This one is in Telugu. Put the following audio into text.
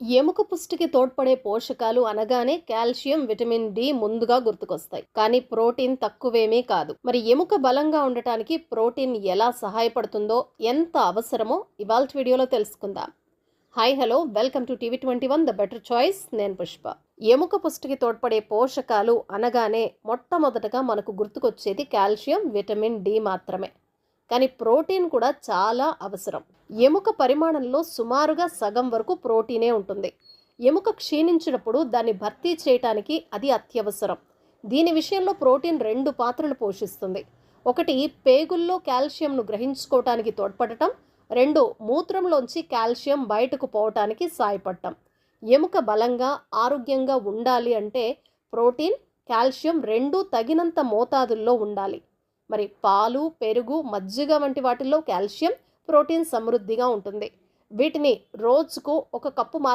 ఎముక పుష్టికి తోడ్పడే పోషకాలు అనగానే కాల్షియం, విటమిన్ డి ముందుగా గుర్తుకొస్తాయి. కానీ ప్రోటీన్ తక్కువేమీ కాదు. మరి ఎముక బలంగా ఉండటానికి ప్రోటీన్ ఎలా సహాయపడుతుందో, ఎంత అవసరమో ఇవాల్టి వీడియోలో తెలుసుకుందాం. Hi hello, welcome to TV21 the better choice. నేను పుష్ప. ఎముక పుష్టికి తోడ్పడే పోషకాలు అనగానే మొట్టమొదటగా మనకు గుర్తుకొచ్చేది కాల్షియం, విటమిన్ డి మాత్రమే. కానీ ప్రోటీన్ కూడా చాలా అవసరం. ఎముక పరిమాణంలో సుమారుగా సగం వరకు ప్రోటీనే ఉంటుంది. ఎముక క్షీణించినప్పుడు దాన్ని భర్తీ చేయటానికి అది అత్యవసరం. దీని విషయంలో ప్రోటీన్ 2 పాత్రలు పోషిస్తుంది. ఒకటి, పేగుల్లో కాల్షియంను గ్రహించుకోవటానికి తోడ్పడటం. 2, మూత్రంలోంచి కాల్షియం బయటకు పోవటానికి సాయపడటం. ఎముక బలంగా, ఆరోగ్యంగా ఉండాలి అంటే ప్రోటీన్, కాల్షియం 2 తగినంత మోతాదుల్లో ఉండాలి. మరి పాలు, పెరుగు, మజ్జిగ వంటి వాటిల్లో కాల్షియం, ప్రోటీన్ సమృద్ధిగా ఉంటుంది. వీటిని రోజుకు 1 కప్పు మాత్రం